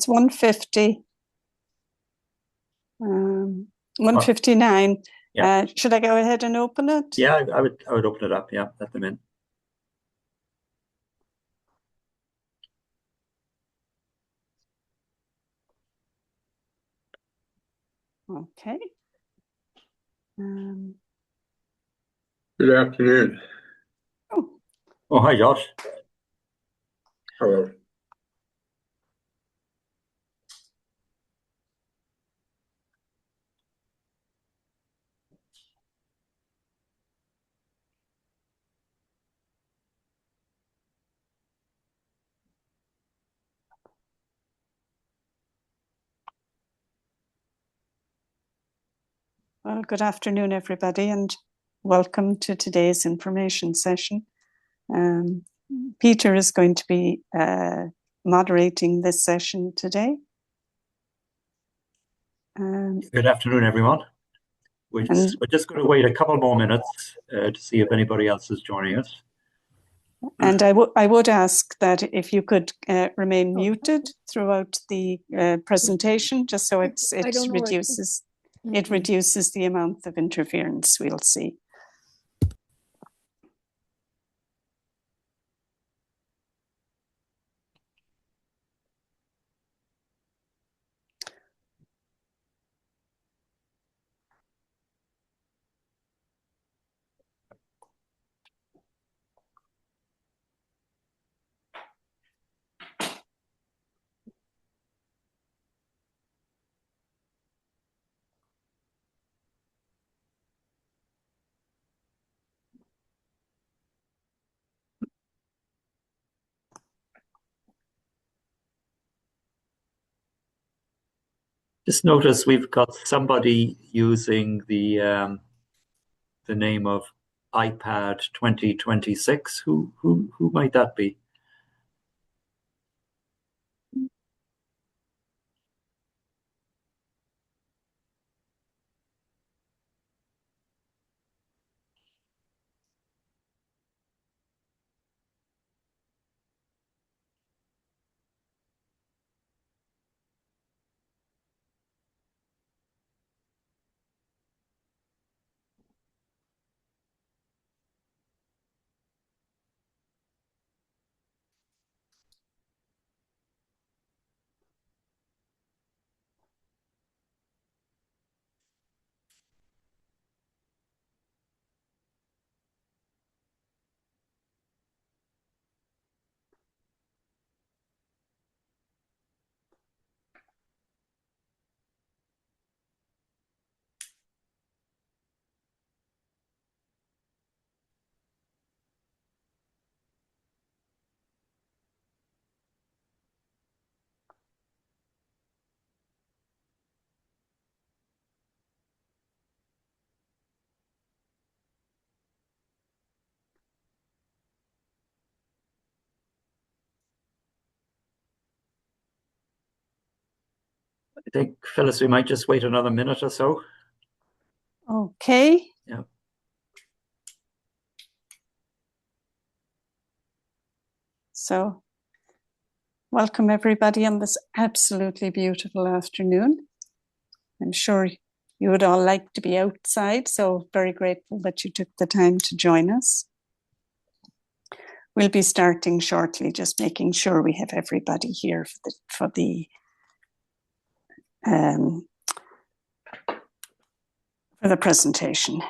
It's 1:50. 1:59. Yeah. Should I go ahead and open it? Yeah, I would open it up. Yeah, let them in. Okay. Good afternoon. Oh, hi, Josh. Hello. Well, good afternoon, everybody, and welcome to today's information session. Peter is going to be moderating this session today. Good afternoon, everyone. We're just going to wait a couple more minutes to see if anybody else is joining us. And I would ask that if you could remain muted throughout the presentation, just so it reduces the amount of interference we'll see. Just notice we've got somebody using the name of iPad 2026. Who might that be? I think, Phyllis, we might just wait another minute or so. Okay. Yeah. So, welcome everybody on this absolutely beautiful afternoon. I'm sure you would all like to be outside, so very grateful that you took the time to join us. We'll be starting shortly, just making sure we have everybody here for the presentation.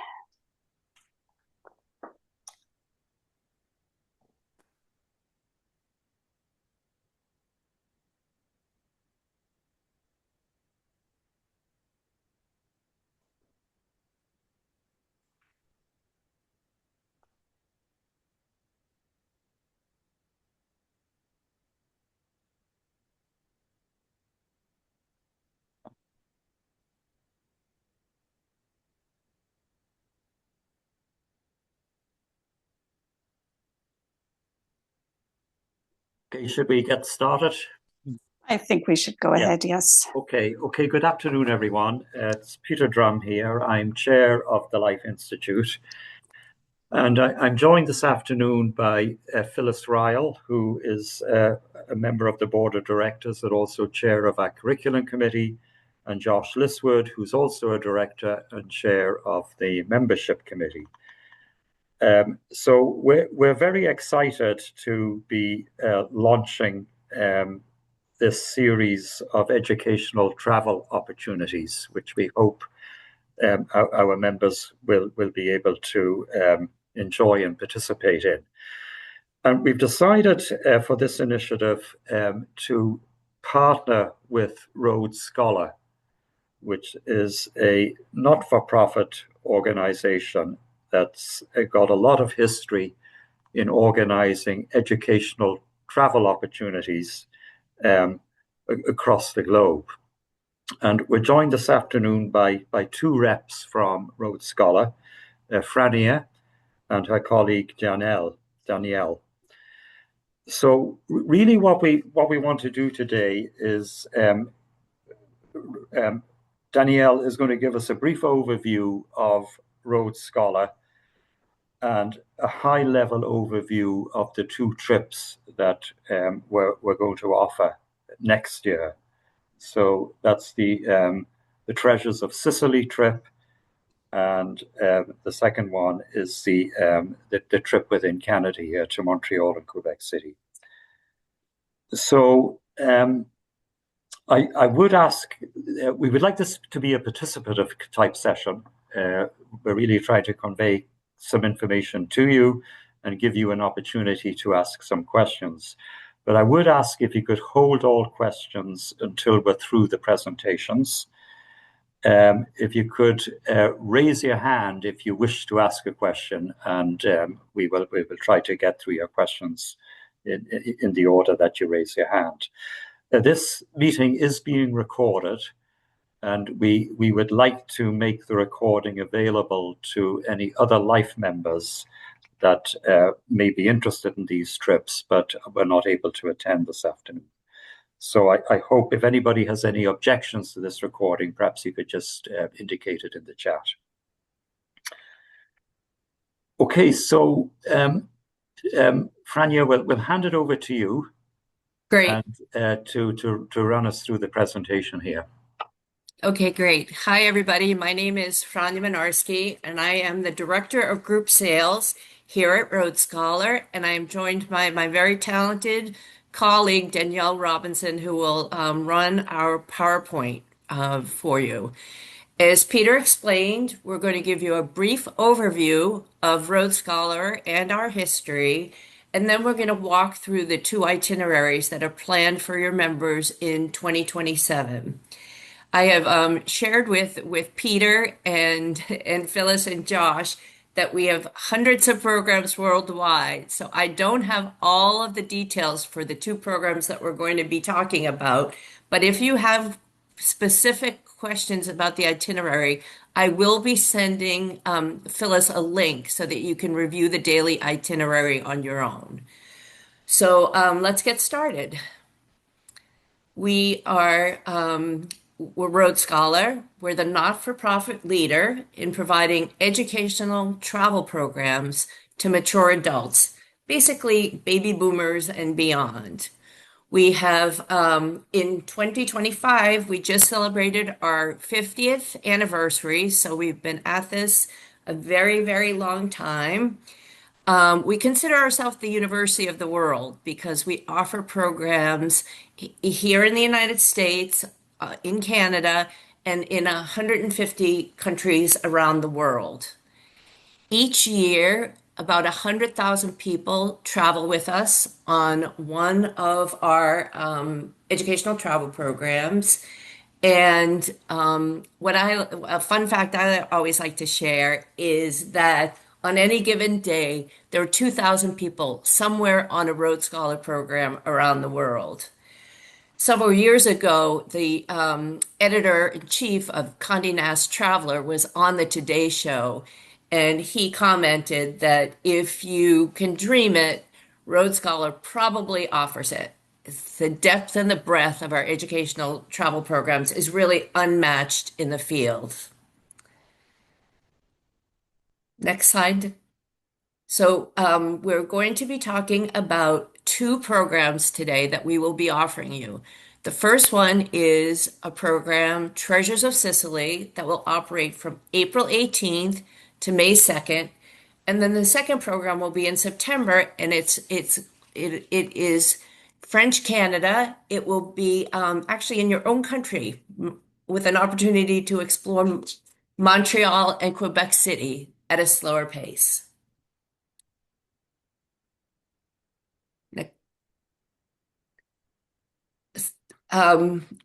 Okay, should we get started? I think we should go ahead, yes. Okay, good afternoon, everyone. It's Peter Drum here. I'm chair of the Life Institute. And I'm joined this afternoon by Phyllis Ryle, who is a member of the Board of Directors and also chair of our Curriculum Committee, and Josh Liswood, who's also a director and chair of the Membership Committee. So we're very excited to be launching this series of educational travel opportunities, which we hope our members will be able to enjoy and participate in. And we've decided for this initiative to partner with Rhodes Scholar, which is a not-for-profit organization that's got a lot of history in organizing educational travel opportunities across the globe. And we're joined this afternoon by two reps from Rhodes Scholar, Frania and her colleague Danielle. So really what we want to do today is Danielle is going to give us a brief overview of Rhodes Scholar and a high-level overview of the two trips that we're going to offer next year. So that's the Treasures of Sicily trip, and the second one is the trip within Canada here to Montreal and Quebec City. So I would ask, we would like this to be a participative type session. We're really trying to convey some information to you and give you an opportunity to ask some questions. But I would ask if you could hold all questions until we're through the presentations. If you could raise your hand if you wish to ask a question, and we will try to get through your questions in the order that you raise your hand. This meeting is being recorded, and we would like to make the recording available to any other Life members that may be interested in these trips, but were not able to attend this afternoon. So I hope if anybody has any objections to this recording, perhaps you could just indicate it in the chat. Okay, so Frania, we'll hand it over to you. Great. And to run us through the presentation here. Okay, great. Hi, everybody. My name is Frania Minarski, and I am the Director of Group Sales here at Rhodes Scholar, and I am joined by my very talented colleague, Danielle Robinson, who will run our PowerPoint for you. As Peter explained, we're going to give you a brief overview of Rhodes Scholar and our history, and then we're going to walk through the two itineraries that are planned for your members in 2027. I have shared with Peter and Phyllis and Josh that we have hundreds of programs worldwide. So I don't have all of the details for the two programs that we're going to be talking about. But if you have specific questions about the itinerary, I will be sending Phyllis a link so that you can review the daily itinerary on your own. So let's get started. We're Rhodes Scholar. We're the not-for-profit leader in providing educational travel programs to mature adults, basically baby boomers and beyond. We have, in 2025, we just celebrated our 50th anniversary, so we've been at this a very, very long time. We consider ourselves the university of the world because we offer programs here in the United States, in Canada, and in 150 countries around the world. Each year, about 100,000 people travel with us on one of our educational travel programs. And a fun fact I always like to share is that on any given day, there are 2,000 people somewhere on a Rhodes Scholar program around the world. Several years ago, the editor-in-chief of Condé Nast Traveler was on the Today Show, and he commented that if you can dream it, Rhodes Scholar probably offers it. The depth and the breadth of our educational travel programs is really unmatched in the field. Next slide. So we're going to be talking about two programs today that we will be offering you. The first one is a program, Treasures of Sicily, that will operate from April 18th to May 2nd. And then the second program will be in September, and it is French Canada. It will be actually in your own country with an opportunity to explore Montreal and Quebec City at a slower pace.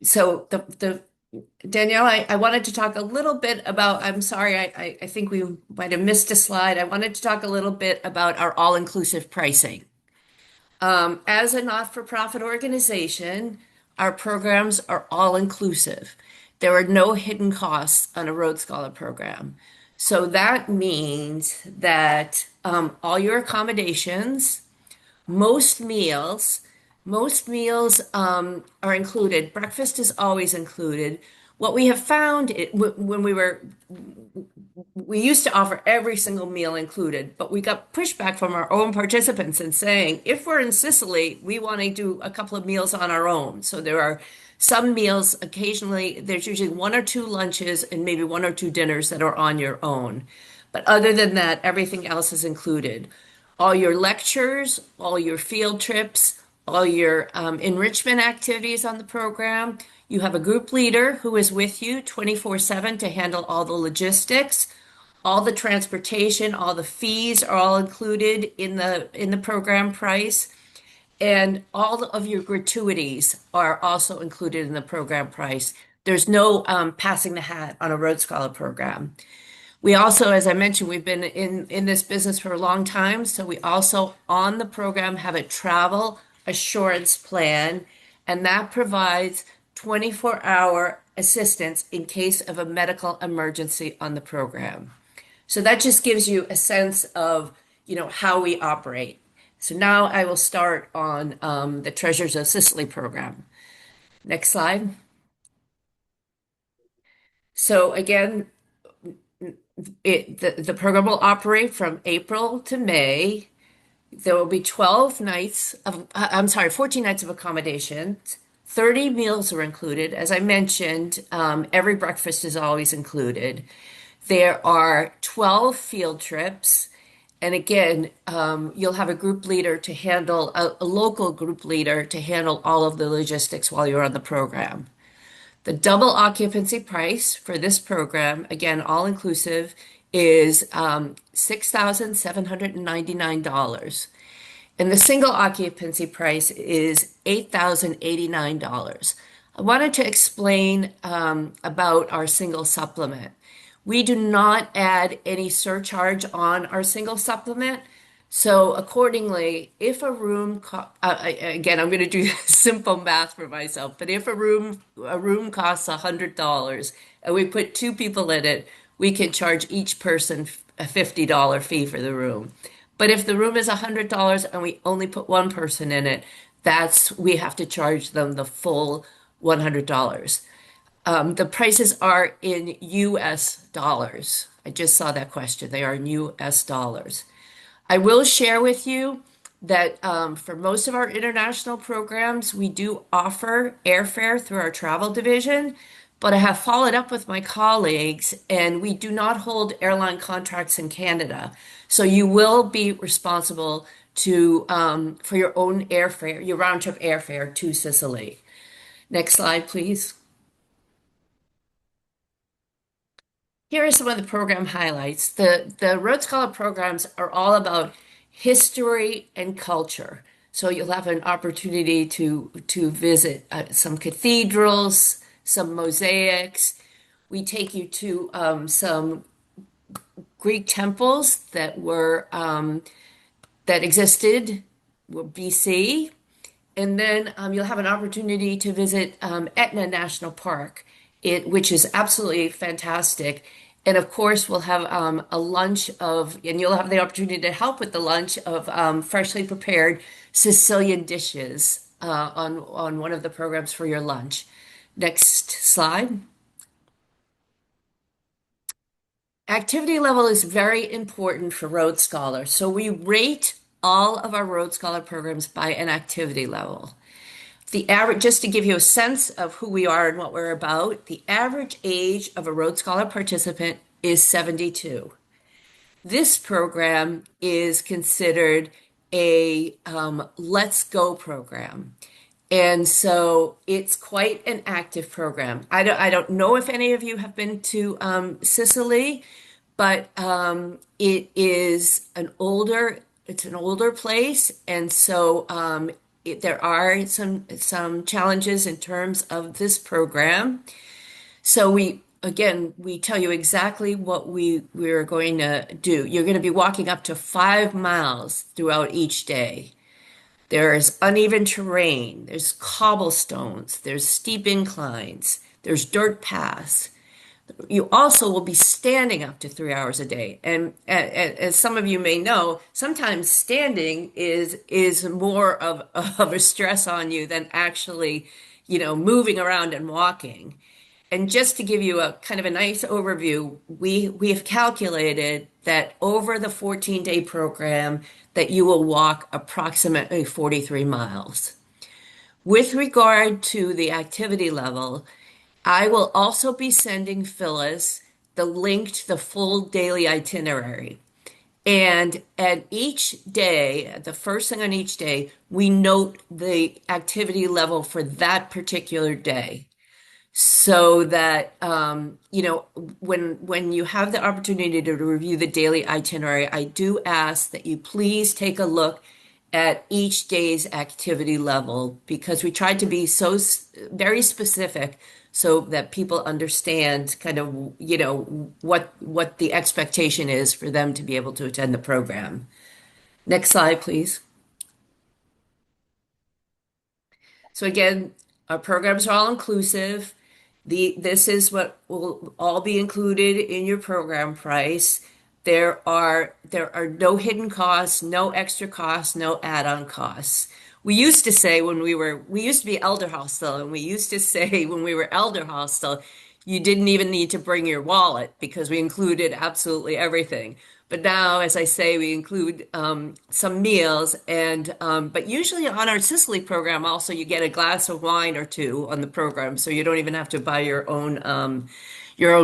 So the Danielle, I wanted to talk a little bit about, I'm sorry, I think we might have missed a slide. I wanted to talk a little bit about our all-inclusive pricing. As a not-for-profit organization, our programs are all-inclusive. There are no hidden costs on a Rhodes Scholar program. So that means that all your accommodations, most meals, are included. Breakfast is always included. What we have found when we used to offer every single meal included, but we got pushback from our own participants in saying, if we're in Sicily, we want to do a couple of meals on our own. So there are some meals, occasionally, there's usually one or two lunches and maybe one or two dinners that are on your own. But other than that, everything else is included. All your lectures, all your field trips, all your enrichment activities on the program. You have a group leader who is with you 24/7 to handle all the logistics. All the transportation, all the fees are all included in the program price. And all of your gratuities are also included in the program price. There's no passing the hat on a Rhodes Scholar program. We also, as I mentioned, we've been in this business for a long time. So we also on the program have a travel assurance plan, and that provides 24-hour assistance in case of a medical emergency on the program. So that just gives you a sense of, how we operate. So now I will start on the Treasures of Sicily program. Next slide. So again, the program will operate from April to May. There will be 14 nights of accommodation. 30 meals are included. As I mentioned, every breakfast is always included. There are 12 field trips. And again, you'll have a group leader to handle, a local group leader to handle all of the logistics while you're on the program. The double occupancy price for this program, again, all inclusive, is $6,799. And the single occupancy price is $8,089. I wanted to explain about our single supplement. We do not add any surcharge on our single supplement. So accordingly, if a room, again, I'm going to do simple math for myself, but if a room costs $100 and we put two people in it, we can charge each person a $50 fee for the room. But if the room is $100 and we only put one person in it, we have to charge them the full $100. The prices are in US dollars. I just saw that question. They are in US dollars. I will share with you that for most of our international programs, we do offer airfare through our travel division, but I have followed up with my colleagues and we do not hold airline contracts in Canada. So you will be responsible for your own airfare, your round trip airfare to Sicily. Next slide, please. Here are some of the program highlights. The Rhodes Scholar programs are all about history and culture. So you'll have an opportunity to visit some cathedrals, some mosaics. We take you to some Greek temples that existed BC. And then you'll have an opportunity to visit Etna National Park, which is absolutely fantastic. And of course, we'll have a lunch and you'll have the opportunity to help with the lunch of freshly prepared Sicilian dishes on one of the programs for your lunch. Next slide. Activity level is very important for Rhodes Scholar. So we rate all of our Rhodes Scholar programs by an activity level. The average, just to give you a sense of who we are and what we're about, the average age of a Rhodes Scholar participant is 72. This program is considered a Let's Go program. And so it's quite an active program. I don't know if any of you have been to Sicily, but it's an older place, and so there are some challenges in terms of this program. So we tell you exactly what we're going to do. You're going to be walking up to 5 miles throughout each day. There's uneven terrain, there's cobblestones, there's steep inclines, there's dirt paths. You also will be standing up to 3 hours a day. And as some of you may know, sometimes standing is more of a stress on you than actually, moving around and walking. And just to give you a kind of a nice overview, we have calculated that over the 14-day program that you will walk approximately 43 miles. With regard to the activity level, I will also be sending Phyllis the link to the full daily itinerary. And at each day, the first thing on each day, we note the activity level for that particular day. So that when you have the opportunity to review the daily itinerary, I do ask that you please take a look at each day's activity level, because we tried to be so very specific so that people understand kind of what the expectation is for them to be able to attend the program. Next slide, please. So again, our programs are all inclusive. This is what will all be included in your program price. There are no hidden costs, no extra costs, no add-on costs. We used to say we used to be Elder Hostel, and we used to say when we were Elder Hostel, you didn't even need to bring your wallet because we included absolutely everything. But now, as I say, we include some meals, but usually on our Sicily program, also you get a glass of wine or two on the program, so you don't even have to buy your own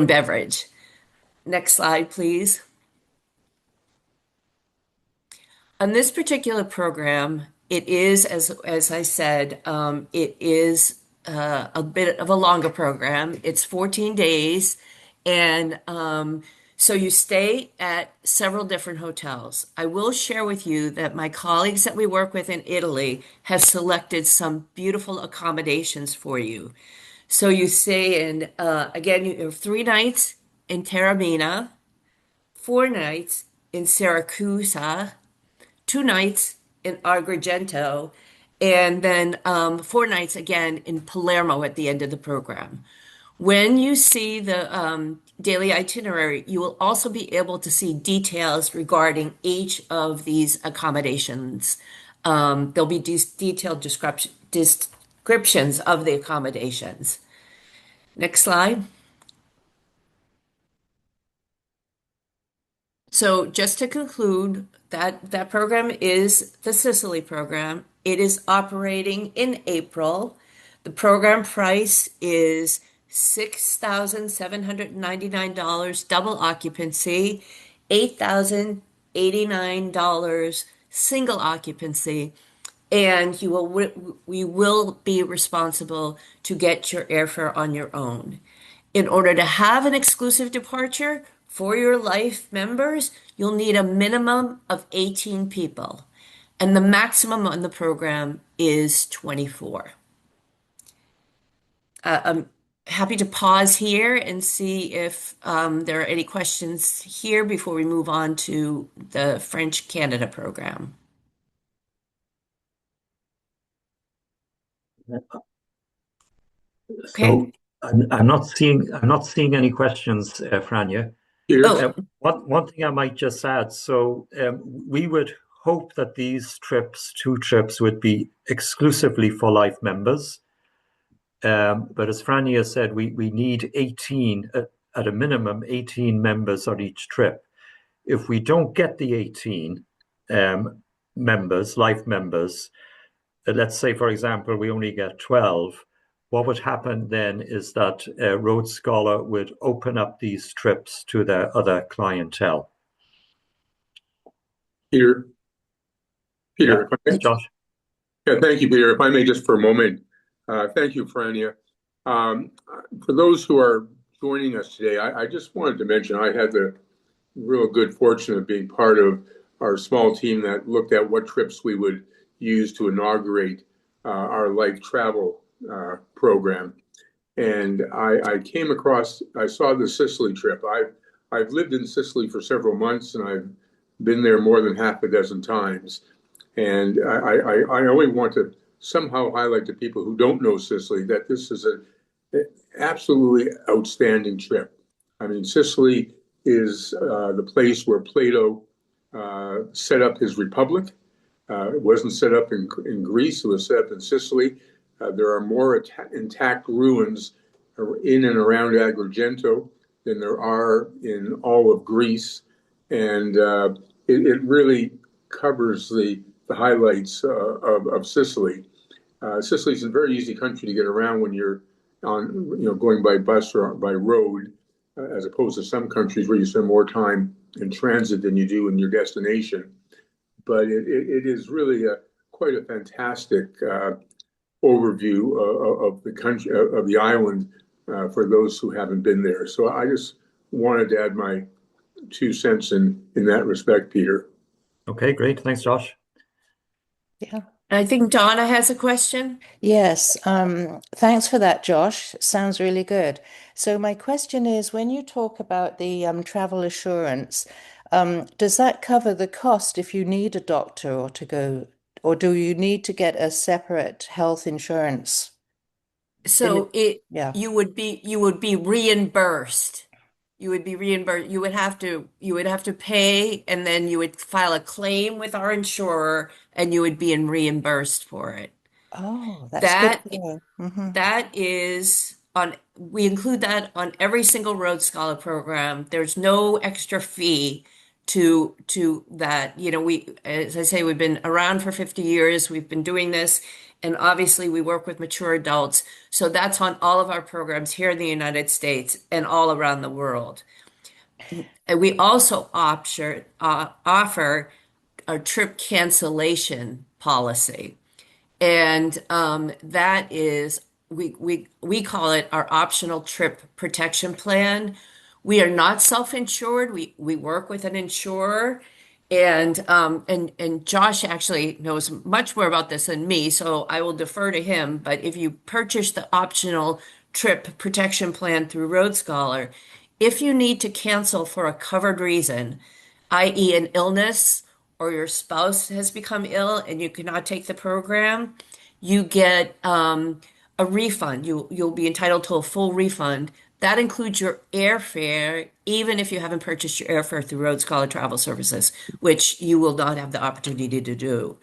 beverage. Next slide, please. On this particular program, it is, as I said, it is a bit of a longer program. It's 14 days, and so you stay at several different hotels. I will share with you that my colleagues that we work with in Italy have selected some beautiful accommodations for you. So you stay in, again, you have 3 nights in Taormina, 4 nights in Siracusa, 2 nights in Agrigento, and then 4 nights again in Palermo at the end of the program. When you see the daily itinerary, you will also be able to see details regarding each of these accommodations. There'll be detailed descriptions of the accommodations. Next slide. So just to conclude, that program is the Sicily program. It is operating in April. The program price is $6,799 double occupancy, $8,089 single occupancy, and we will be responsible to get your airfare on your own. In order to have an exclusive departure for your life members, you'll need a minimum of 18 people, and the maximum on the program is 24. I'm happy to pause here and see if there are any questions here before we move on to the French Canada program. Okay. So I'm not seeing any questions, Franja. Oh. One thing I might just add. So we would hope that these 2 trips would be exclusively for life members. But as Franja said, we need 18 at a minimum 18 members on each trip. If we don't get the 18 members, life members, let's say, for example, we only get 12, what would happen then is that Rhodes Scholar would open up these trips to their other clientele. Peter, Yeah, if I may, Josh. yeah, thank you, Peter. If I may, just for a moment, thank you, Frania. For those who are joining us today, I just wanted to mention I had the real good fortune of being part of our small team that looked at what trips we would use to inaugurate our life travel program. And I came across, I saw the Sicily trip. I've lived in Sicily for several months, and I've been there more than half a dozen times. And I only want to somehow highlight to people who don't know Sicily that this is an absolutely outstanding trip. I mean, Sicily is the place where Plato set up his republic. It wasn't set up in Greece, it was set up in Sicily. There are more intact ruins in and around Agrigento than there are in all of Greece. And it really covers the highlights of Sicily. Sicily is a very easy country to get around when you're going by bus or by road, as opposed to some countries where you spend more time in transit than you do in your destination. But it is really quite a fantastic overview of the country, of the island, for those who haven't been there. So I just wanted to add my 2 cents in that respect, Peter. Okay, great. Thanks, Josh. Yeah. I think Donna has a question. Yes. Thanks for that, Josh. Sounds really good. So my question is, when you talk about the travel assurance, does that cover the cost if you need a doctor or to go, or do you need to get a separate health insurance? So Yeah. you would be reimbursed. You would be reimbursed. You would have to pay, and then you would file a claim with our insurer, and you would be reimbursed for it. Oh, that's good That to know. Mm-hmm. that is on, we include that on every single Rhodes Scholar program. There's no extra fee to that. As I say, we've been around for 50 years. We've been doing this, and obviously we work with mature adults. So that's on all of our programs here in the United States and all around the world. And we also offer a trip cancellation policy. And that is, we call it our optional trip protection plan. We are not self-insured. We work with an insurer, and Josh actually knows much more about this than me, so I will defer to him. But if you purchase the optional trip protection plan through Road Scholar, if you need to cancel for a covered reason, i.e., an illness, or your spouse has become ill and you cannot take the program, you get a refund. You'll be entitled to a full refund. That includes your airfare, even if you haven't purchased your airfare through Road Scholar Travel Services, which you will not have the opportunity to do.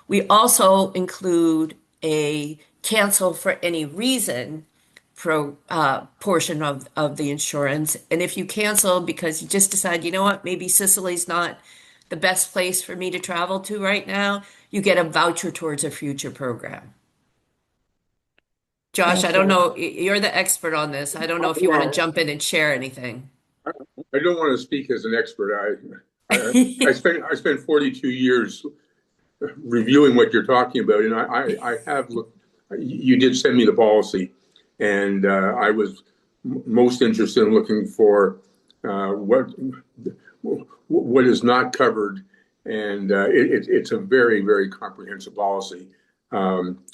We also include a cancel for any reason portion of the insurance. And if you cancel because you just decide, you know what, maybe Sicily's not the best place for me to travel to right now, you get a voucher towards a future program. Josh, Thank I don't you. know, you're the expert on this. I don't know if you want to jump in and share anything. I don't want to speak as an expert. I spent 42 years reviewing what you're talking about, and I have looked. You did send me the policy, and I was most interested in looking for what is not covered, and it's a very, very comprehensive policy.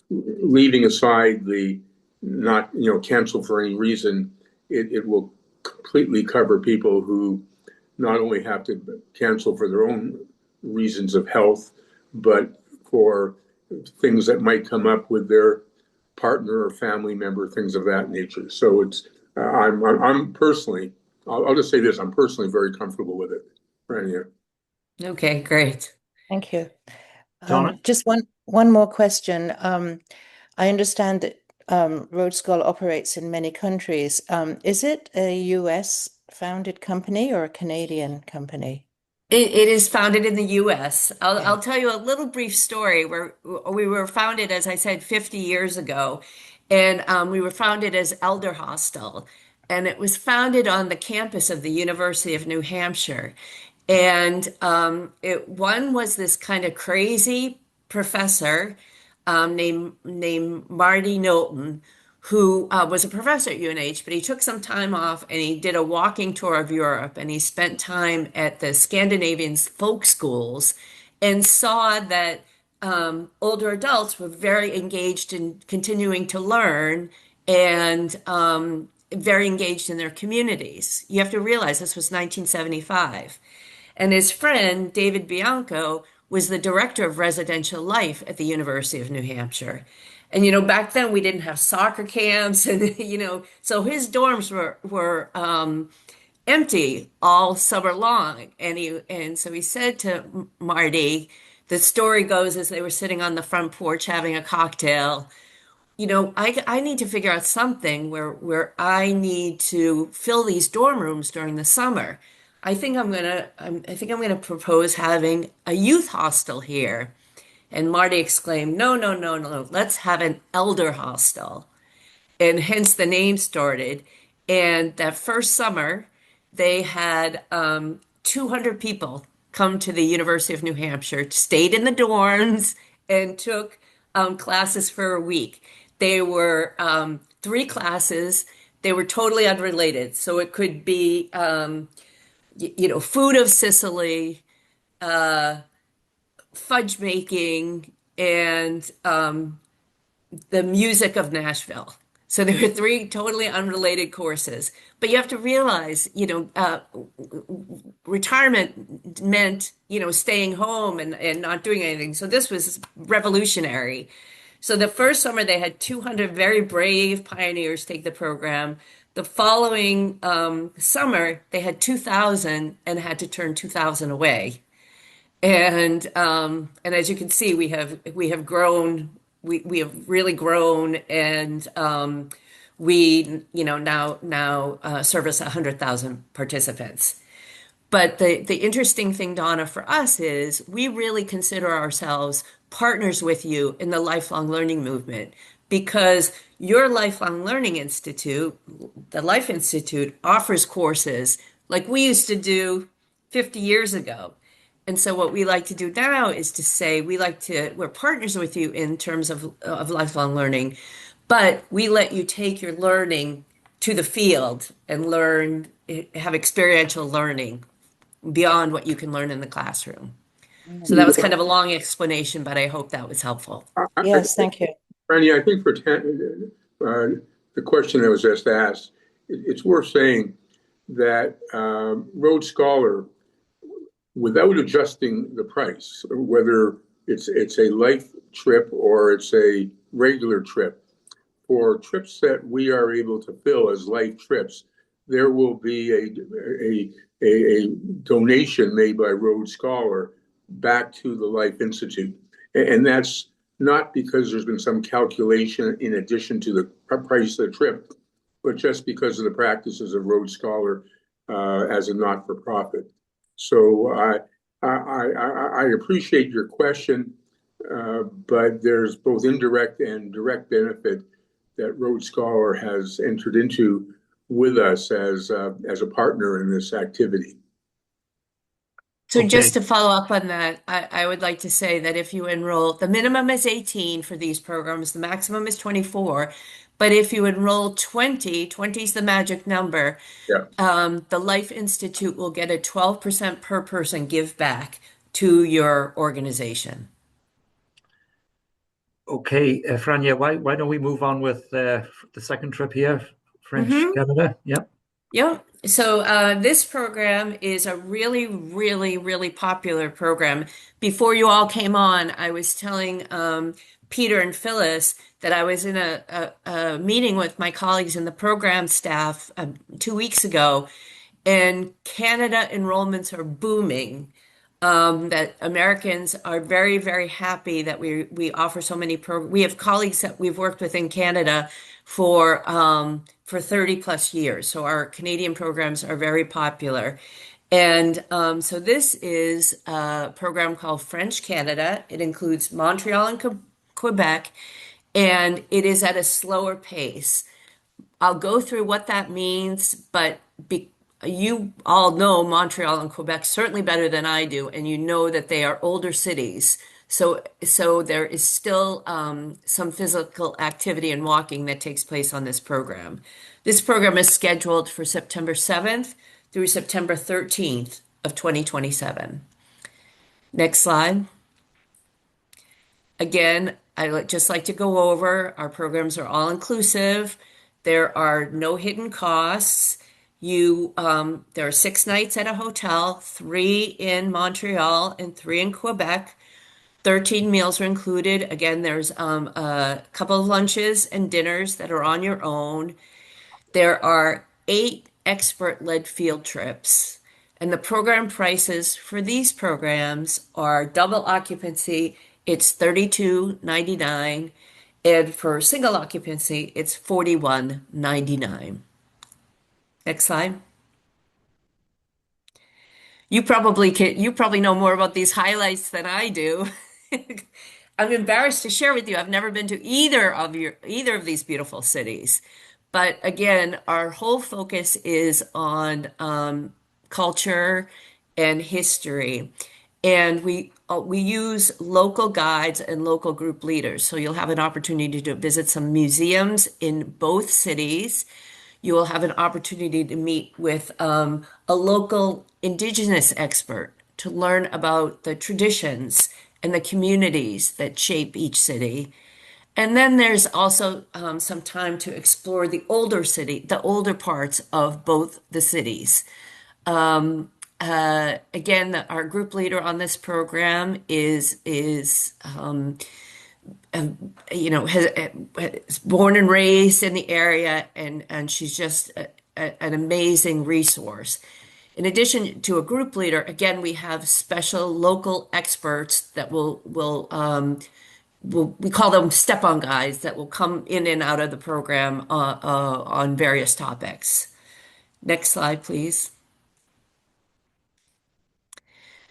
Leaving aside the not cancel for any reason, it will completely cover people who not only have to cancel for their own reasons of health, but for things that might come up with their partner or family member, things of that nature. So it's I'm personally, I'll just say this, I'm personally very comfortable with it. Right. Okay, great. Thank you. Donna? Just one more question. I understand that Road Scholar operates in many countries. Is it a US founded company or a Canadian company? It is founded in the U.S. Okay. I'll tell you a little brief story where we were founded, as I said, 50 years ago, and we were founded as Elder Hostel, and it was founded on the campus of the University of New Hampshire, and one was this kind of crazy professor named Marty Knowlton, who was a professor at UNH, but he took some time off and he did a walking tour of Europe and he spent time at the Scandinavian folk schools and saw that older adults were very engaged in continuing to learn and very engaged in their communities. You have to realize this was 1975. And his friend, David Bianco, was the director of residential life at the University of New Hampshire. And back then we didn't have soccer camps, and so his dorms were empty all summer long. And so he said to Marty, the story goes as they were sitting on the front porch having a cocktail, I need to figure out something where I need to fill these dorm rooms during the summer. I think I'm gonna propose having a youth hostel here. And Marty exclaimed, "No, no, no, no, let's have an elder hostel." And hence the name started. And that first summer, they had 200 people come to the University of New Hampshire, stayed in the dorms, and took classes for a week. They were three classes. They were totally unrelated. So it could be, food of Sicily, fudge making, and the music of Nashville. So there were three totally unrelated courses. But you have to realize, retirement meant, staying home and not doing anything. So this was revolutionary. So the first summer they had 200 very brave pioneers take the program. The following summer they had 2,000 and had to turn 2,000 away. And as you can see, we have grown. We have really grown, and we now service 100,000 participants. But the interesting thing, Donna, for us is we really consider ourselves partners with you in the lifelong learning movement because your Lifelong Learning Institute, the Life Institute, offers courses like we used to do 50 years ago. And so what we like to do now is to say we're partners with you in terms of lifelong learning, but we let you take your learning to the field and have experiential learning beyond what you can learn in the classroom. So that was kind of a long explanation, but I hope that was helpful. Yes, thank you. Randy, I think for the question that was just asked, it's worth saying that Road Scholar, without adjusting the price, whether it's a life trip or it's a regular trip, for trips that we are able to fill as life trips, there will be a donation made by Road Scholar back to the Life Institute. And that's not because there's been some calculation in addition to the price of the trip, but just because of the practices of Road Scholar as a not-for-profit. So I appreciate your question, but there's both indirect and direct benefit that Road Scholar has entered into with us as a partner in this activity. So just to follow up on that, I would like to say that if you enroll, the minimum is 18 for these programs, the maximum is 24. But if you enroll 20 is the magic number, the Life Institute will get a 12% per person give back to your organization. Okay, Franja, why don't we move on with the second trip here, French Canada? Yeah. Yeah. So this program is a really, really, really popular program. Before you all came on, I was telling Peter and Phyllis that I was in a meeting with my colleagues in the program staff 2 weeks ago, and Canada enrollments are booming. that Americans are very, very happy that we offer so many programs. We have colleagues that we've worked with in Canada for 30 plus years. So our Canadian programs are very popular. And so this is a program called French Canada. It includes Montreal and Quebec, and it is at a slower pace. I'll go through what that means, but you all know Montreal and Quebec certainly better than I do, and you know that they are older cities. So there is still some physical activity and walking that takes place on this program. This program is scheduled for September 7th through September 13th of 2027. Next slide. Again, just like to go over, our programs are all inclusive. There are no hidden costs. There are 6 nights at a hotel, 3 in Montreal and 3 in Quebec. 13 meals are included. Again, there's a couple of lunches and dinners that are on your own. There are 8 expert-led field trips. And the program prices for these programs are double occupancy, it's $32.99, and for single occupancy, it's $41.99. Next slide. You probably know more about these highlights than I do. I'm embarrassed to share with you, I've never been to either of these beautiful cities. But again, our whole focus is on culture and history. And we use local guides and local group leaders. So you'll have an opportunity to visit some museums in both cities. You will have an opportunity to meet with a local Indigenous expert to learn about the traditions and the communities that shape each city. And then there's also some time to explore the older parts of both the cities. Again, our group leader on this program is born and raised in the area, and she's just an amazing resource. In addition to a group leader, again, we have special local experts that we call them step-on guides that will come in and out of the program on various topics. Next slide, please.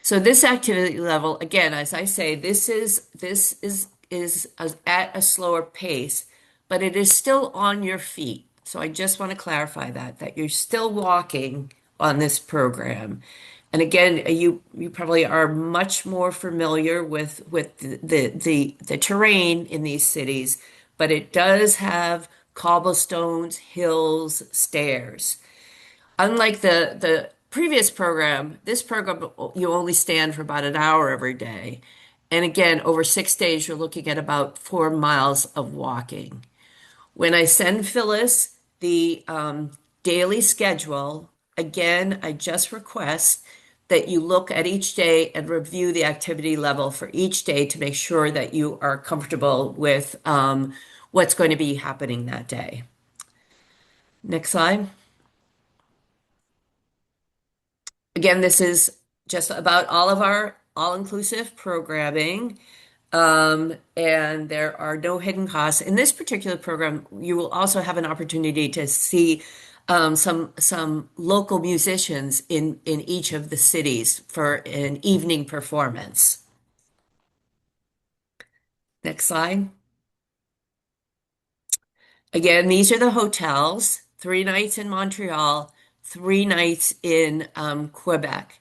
So this activity level, again, as I say, this is at a slower pace, but it is still on your feet. So I just want to clarify that you're still walking on this program. And again, you probably are much more familiar with the terrain in these cities, but it does have cobblestones, hills, stairs. Unlike the previous program, this program, you only stand for about an hour every day. And again, over 6 days, you're looking at about 4 miles of walking. When I send Phyllis the daily schedule, again, I just request that you look at each day and review the activity level for each day to make sure that you are comfortable with what's going to be happening that day. Next slide. Again, this is just about all of our all-inclusive programming, and there are no hidden costs. In this particular program, you will also have an opportunity to see some local musicians in each of the cities for an evening performance. Next slide. Again, these are the hotels, 3 nights in Montreal, 3 nights in Quebec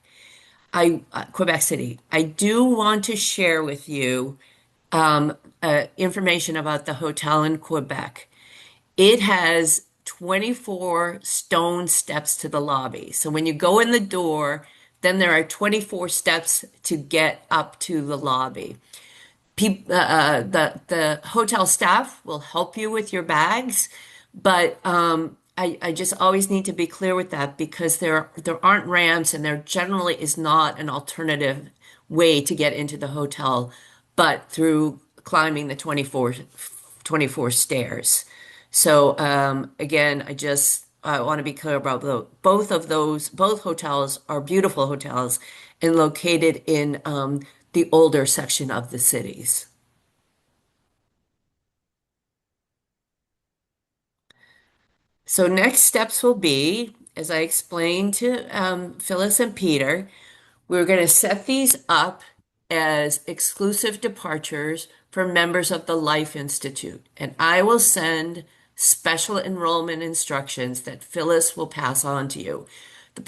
City. I do want to share with you information about the hotel in Quebec. It has 24 stone steps to the lobby. So when you go in the door, then there are 24 steps to get up to the lobby. The hotel staff will help you with your bags, but I just always need to be clear with that because there aren't ramps and there generally is not an alternative way to get into the hotel, but through climbing the 24 stairs. So again, I want to be clear about both hotels are beautiful hotels, and located in the older section of the cities. So next steps will be, as I explained to Phyllis and Peter, we're going to set these up as exclusive departures for members of the Life Institute. And I will send special enrollment instructions that Phyllis will pass on to you. The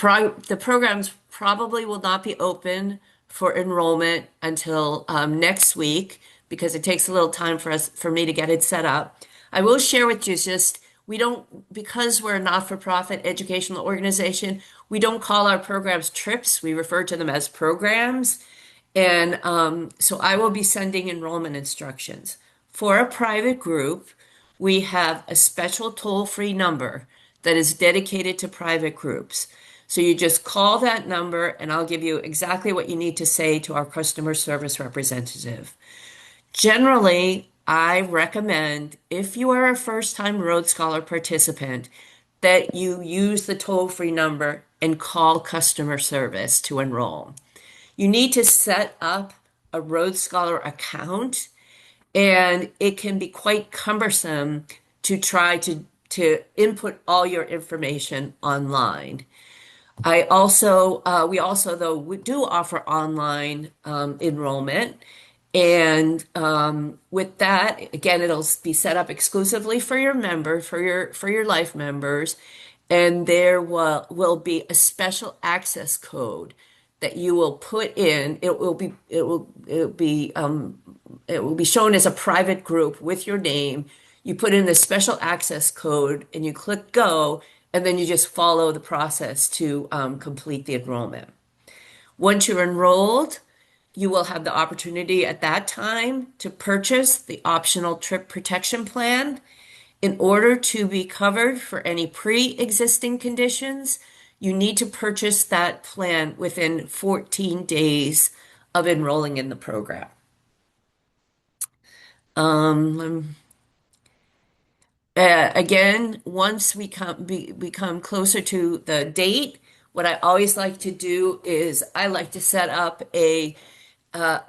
programs probably will not be open for enrollment until next week because it takes a little time for me to get it set up. I will share with you just because we're a not-for-profit educational organization, we don't call our programs trips. We refer to them as programs. And so I will be sending enrollment instructions. For a private group, we have a special toll-free number that is dedicated to private groups. So you just call that number and I'll give you exactly what you need to say to our customer service representative. Generally, I recommend, if you are a first-time Rhodes Scholar participant, that you use the toll-free number and call customer service to enroll. You need to set up a Rhodes Scholar account, and it can be quite cumbersome to try to input all your information online. We also though we do offer online enrollment. And with that, again, it'll be set up exclusively for your for your life members, and there will be a special access code that you will put in. It will be shown as a private group with your name. You put in the special access code and you click go, and then you just follow the process to complete the enrollment. Once you're enrolled, you will have the opportunity at that time to purchase the optional trip protection plan. In order to be covered for any pre-existing conditions, you need to purchase that plan within 14 days of enrolling in the program. Again, once we become closer to the date, what I always like to do is I like to set up a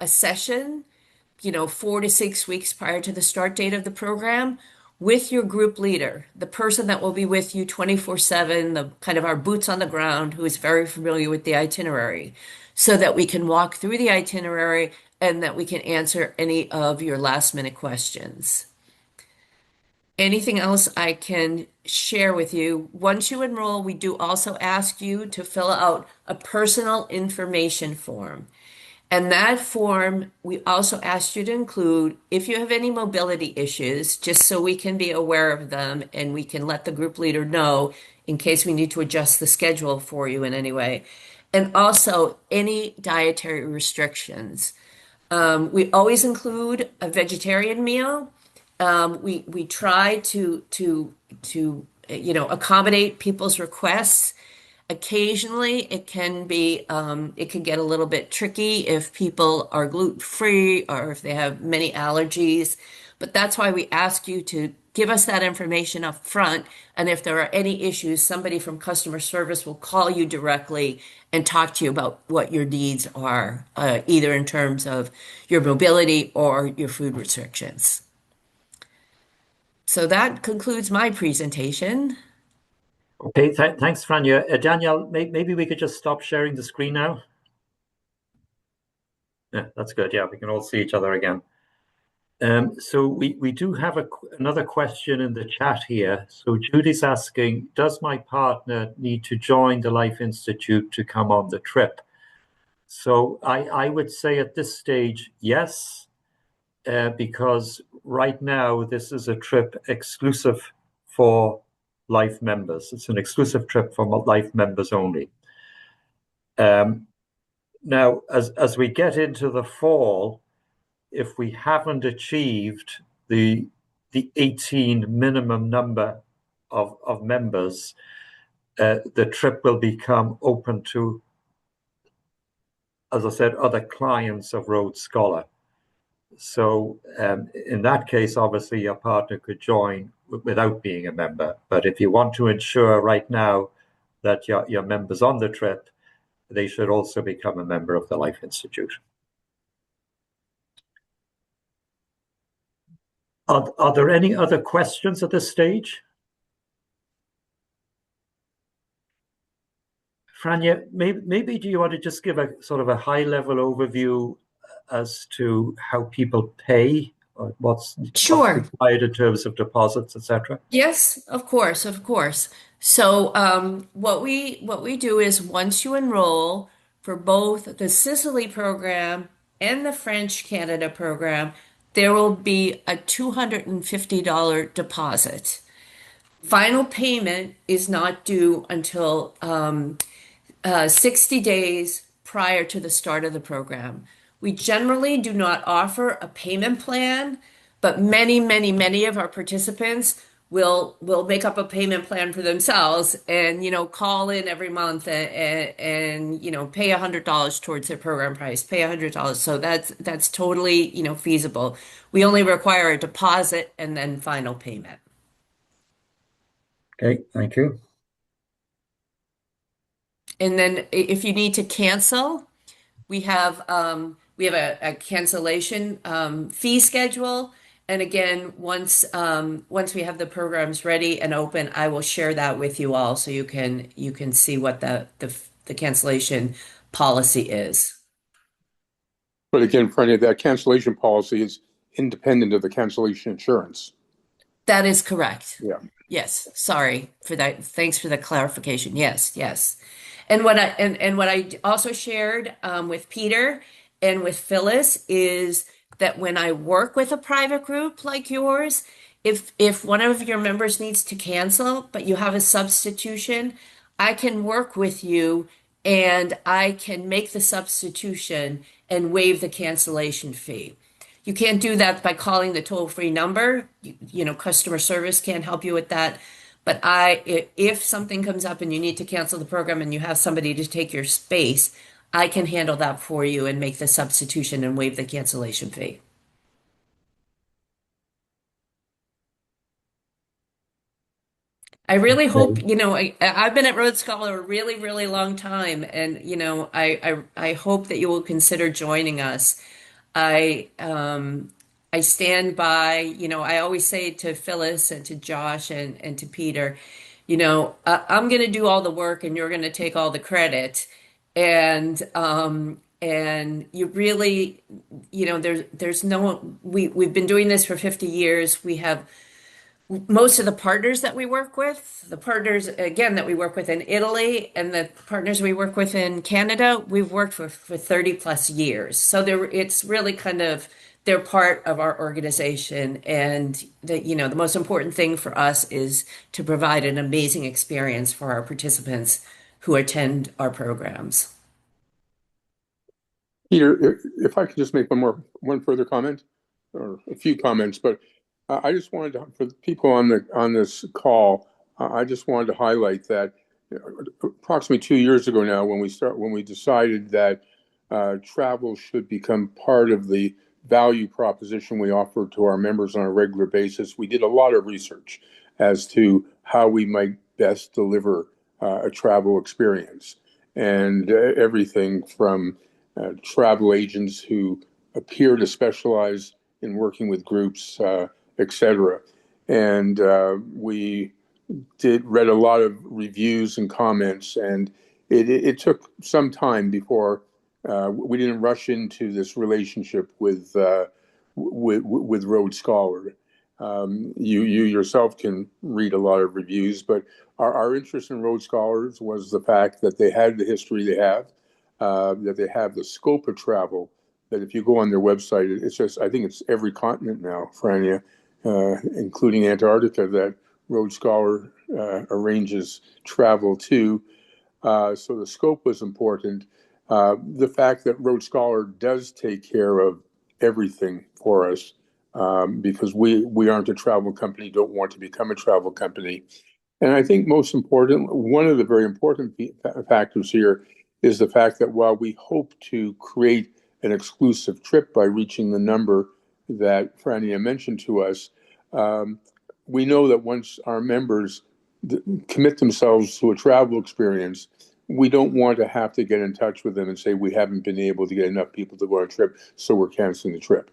session, 4 to 6 weeks prior to the start date of the program with your group leader, the person that will be with you 24/7, the kind of our boots on the ground, who is very familiar with the itinerary, so that we can walk through the itinerary and that we can answer any of your last minute questions. Anything else I can share with you? Once you enroll, we do also ask you to fill out a personal information form. And that form, we also asked you to include if you have any mobility issues, just so we can be aware of them and we can let the group leader know in case we need to adjust the schedule for you in any way. And also any dietary restrictions. We always include a vegetarian meal. We try to accommodate people's requests. Occasionally, it can get a little bit tricky if people are gluten-free or if they have many allergies. But that's why we ask you to give us that information up front. And if there are any issues, somebody from customer service will call you directly and talk to you about what your needs are, either in terms of your mobility or your food restrictions. So that concludes my presentation. Okay, thanks, Franja. Danielle, maybe we could just stop sharing the screen now. Yeah, that's good. Yeah, we can all see each other again. So we do have another question in the chat here. So Judy's asking, does my partner need to join the Life Institute to come on the trip? So I would say at this stage, yes, because right now this is a trip exclusive for Life members. It's an exclusive trip for Life members only. Now, as we get into the fall, if we haven't achieved the 18 minimum number of members, the trip will become open to, as I said, other clients of Rhodes Scholar. So in that case, obviously, your partner could join without being a member. But if you want to ensure right now that your member's on the trip, they should also become a member of the Life Institute. Are there any other questions at this stage? Franja, maybe do you want to just give a sort of a high-level overview as to how people pay, or what's required in terms of deposits, etc.? Yes, of course, of course. So what we do is once you enroll for both the Sicily program and the French Canada program, there will be a $250 deposit. Final payment is not due until 60 days prior to the start of the program. We generally do not offer a payment plan, but many of our participants will make up a payment plan for themselves and call in every month and pay $100 towards their program price, pay $100. So that's totally feasible. We only require a deposit and then final payment. Okay, thank you. And then if you need to cancel, we have a cancellation fee schedule. And again, once we have the programs ready and open, I will share that with you all so you can see what the cancellation policy is. But again, Franja, that cancellation policy is independent of the cancellation insurance. That is correct. Yeah. Yes. Sorry for that. Thanks for the clarification. Yes. And what I also shared with Peter and with Phyllis is that when I work with a private group like yours, if one of your members needs to cancel, but you have a substitution, I can work with you and I can make the substitution and waive the cancellation fee. You can't do that by calling the toll-free number. Customer service can't help you with that. But if something comes up and you need to cancel the program and you have somebody to take your space, I can handle that for you and make the substitution and waive the cancellation fee. I really hope, I've been at Rhodes Scholar a really, really long time, and I hope that you will consider joining us. I stand by, I always say to Phyllis and to Josh and to Peter, I'm going to do all the work and you're going to take all the credit. And you really, we've been doing this for 50 years. We have most of the partners that we work with, the partners, again, that we work with in Italy and the partners we work with in Canada, we've worked for 30 plus years. So it's really kind of, they're part of our organization. And the most important thing for us is to provide an amazing experience for our participants who attend our programs. Peter, if I could just make one further comment, or a few comments, but I just wanted to, for the people on this call, I just wanted to highlight that approximately 2 years ago now, when we decided that travel should become part of the value proposition we offer to our members on a regular basis, we did a lot of research as to how we might best deliver a travel experience, and everything from travel agents who appear to specialize in working with groups, etc. And we read a lot of reviews and comments, and it took some time before we didn't rush into this relationship with Rhodes Scholar. You yourself can read a lot of reviews, but our interest in Rhodes Scholars was the fact that they had the history they have, that they have the scope of travel. That if you go on their website, it's just, I think it's every continent now, Franja, including Antarctica, that Rhodes Scholar arranges travel to. So the scope was important. The fact that Rhodes Scholar does take care of everything for us, because we aren't a travel company, don't want to become a travel company. And I think most important, one of the very important factors here is the fact that while we hope to create an exclusive trip by reaching the number that Franja mentioned to us, we know that once our members commit themselves to a travel experience, we don't want to have to get in touch with them and say we haven't been able to get enough people to go on a trip, so we're canceling the trip.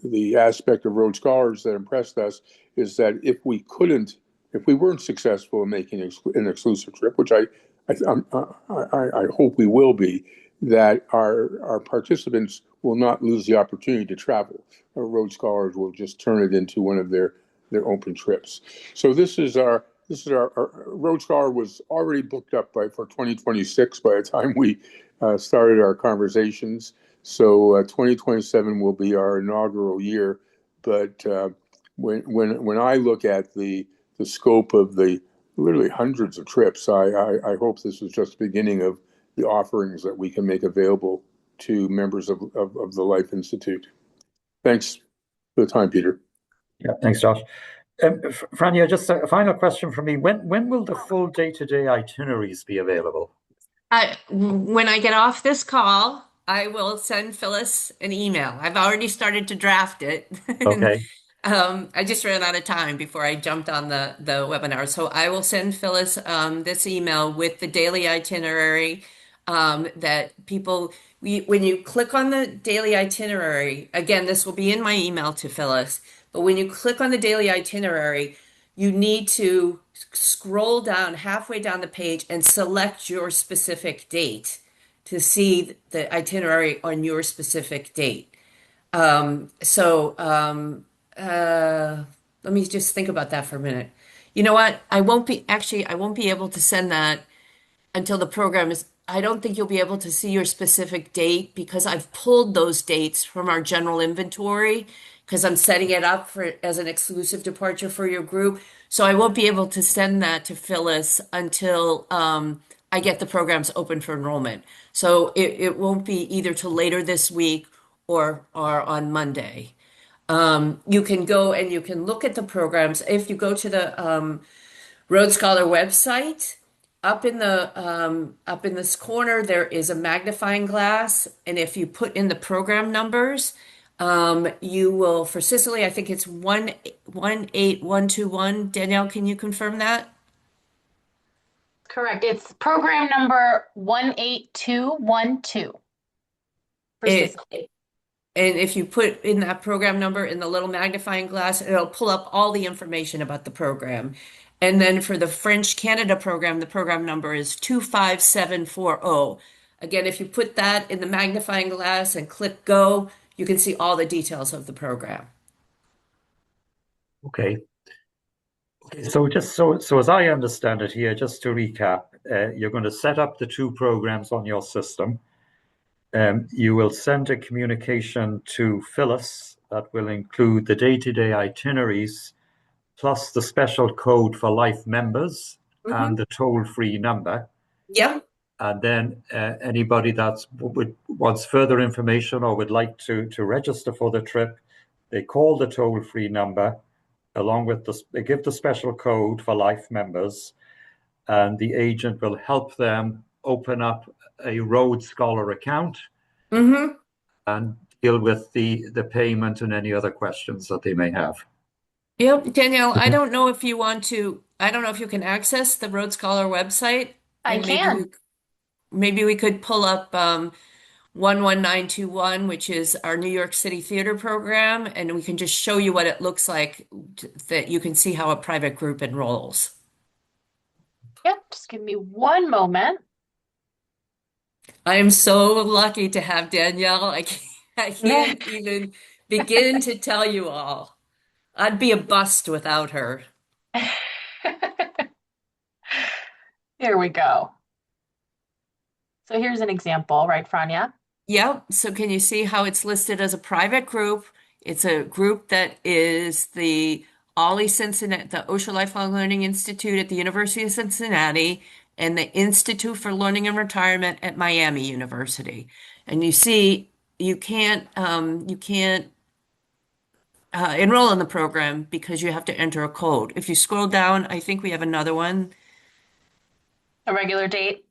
The aspect of Rhodes Scholars that impressed us is that if we weren't successful in making an exclusive trip, which I hope we will be, that our participants will not lose the opportunity to travel. Our Rhodes Scholars will just turn it into one of their open trips. So this is our Rhodes Scholar was already booked up for 2026 by the time we started our conversations. So 2027 will be our inaugural year. But when I look at the scope of the literally hundreds of trips, I hope this is just the beginning of the offerings that we can make available to members of the Life Institute. Thanks for the time, Peter. Yeah, thanks, Josh. Frania, just a final question from me. When will the full day-to-day itineraries be available? When I get off this call, I will send Phyllis an email. I've already started to draft it. Okay. I just ran out of time before I jumped on the webinar. So I will send Phyllis this email with the daily itinerary that people, when you click on the daily itinerary, again, this will be in my email to Phyllis, but when you click on the daily itinerary, you need to scroll down halfway down the page and select your specific date to see the itinerary on your specific date. Let me just think about that for a minute. You know what? I won't be able to send that until the program is, I don't think you'll be able to see your specific date because I've pulled those dates from our general inventory because I'm setting it up as an exclusive departure for your group. So I won't be able to send that to Phyllis until I get the programs open for enrollment. So it won't be either till later this week or on Monday. You can go and you can look at the programs. If you go to the Rhodes Scholar website, up in this corner, there is a magnifying glass. And if you put in the program numbers, you will, for Sicily, I think it's 18121. Danielle, can you confirm that? Correct. It's program number 18212. For Sicily. And if you put in that program number in the little magnifying glass, it'll pull up all the information about the program. And then for the French Canada program, the program number is 25740. Again, if you put that in the magnifying glass and click go, you can see all the details of the program. Okay. So as I understand it here, just to recap, you're going to set up the two programs on your system. You will send a communication to Phyllis that will include the day-to-day itineraries plus the special code for Life members and the toll-free number. Yeah. And then anybody that wants further information or would like to register for the trip, they call the toll-free number along with they give the special code for Life members, and the agent will help them open up a Rhodes Scholar account and deal with the payment and any other questions that they may have. Yep, Danielle, I don't know if you can access the Rhodes Scholar website. I can. Maybe we could pull up 11921, which is our New York City Theater program, and we can just show you what it looks like that you can see how a private group enrolls. Yep, just give me one moment. I am so lucky to have Danielle. I can't even begin to tell you all. I'd be a bust without her. Here we go. So here's an example, right, Frania? Yep. So can you see how it's listed as a private group? It's a group that is the Ollie Cincinnati, the Osher Lifelong Learning Institute at the University of Cincinnati, and the Institute for Learning and Retirement at Miami University. And you see, you can't enroll in the program because you have to enter a code. If you scroll down, I think we have another one. A regular date?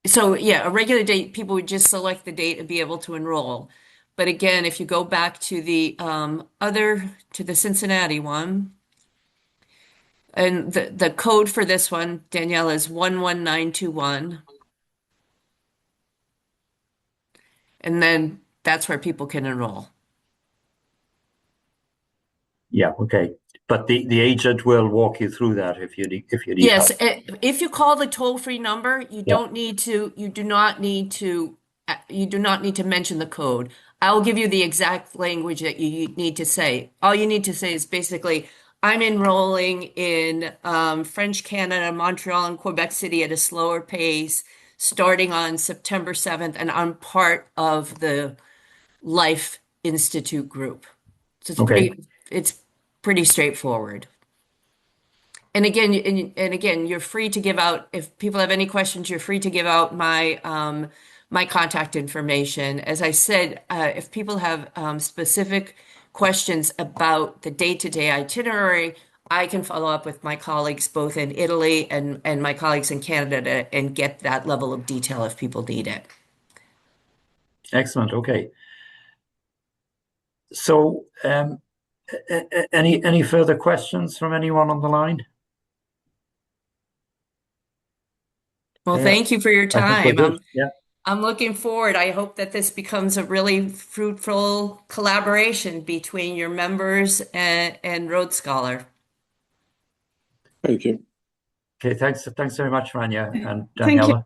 So yeah, a regular date, people would just select the date and be able to enroll. But again, if you go back to the to the Cincinnati one, And the code for this one, Danielle, is 11921. And then that's where people can enroll. Yeah, okay. But the agent will walk you through that if you need Yes, help. if you call the toll-free number, you Yeah. don't need to, you do not need to mention the code. I'll give you the exact language that you need to say. All you need to say is basically, I'm enrolling in French Canada, Montreal, and Quebec City at a slower pace, starting on September 7th, and I'm part of the Life Institute group. So Okay. it's pretty straightforward. And again, you're free to give out, if people have any questions, you're free to give out my contact information. As I said, if people have specific questions about the day-to-day itinerary, I can follow up with my colleagues both in Italy and my colleagues in Canada and get that level of detail if people need it. Excellent. Okay. So, any further questions from anyone on the line? Well, Yeah. thank you for your I think we're time. good. Yeah. I'm looking forward. I hope that this becomes a really fruitful collaboration between your members and Rhodes Scholar. Thank you. Okay. Thanks very much, Rania and Thank you. Daniela.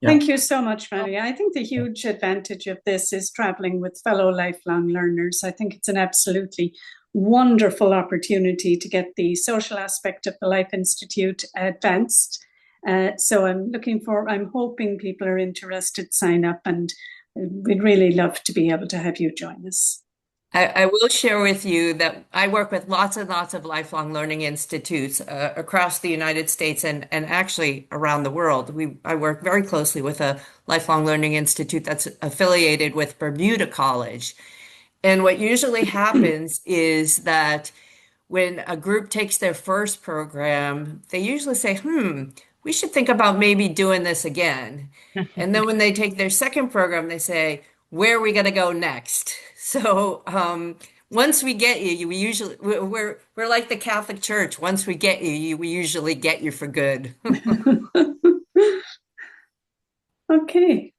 Yeah. Thank you so much, Rania. I think the huge advantage of this is traveling with fellow lifelong learners. I think it's an absolutely wonderful opportunity to get the social aspect of the Life Institute advanced. So I'm hoping people are interested, sign up, and we'd really love to be able to have you join us. I will share with you that I work with lots and lots of lifelong learning institutes across the United States and actually around the world. I work very closely with a lifelong learning institute that's affiliated with Bermuda College. And what usually happens is that when a group takes their first program, they usually say, we should think about maybe doing this again. And then when they take their second program, they say, where are we going to go next? So once we get you, we're like the Catholic Church. Once we get you, we usually get you for good. Okay.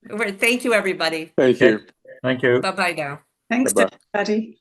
Thank you, everybody. Thank you. Thank you. Bye-bye now. Thanks, Bye-bye. everybody.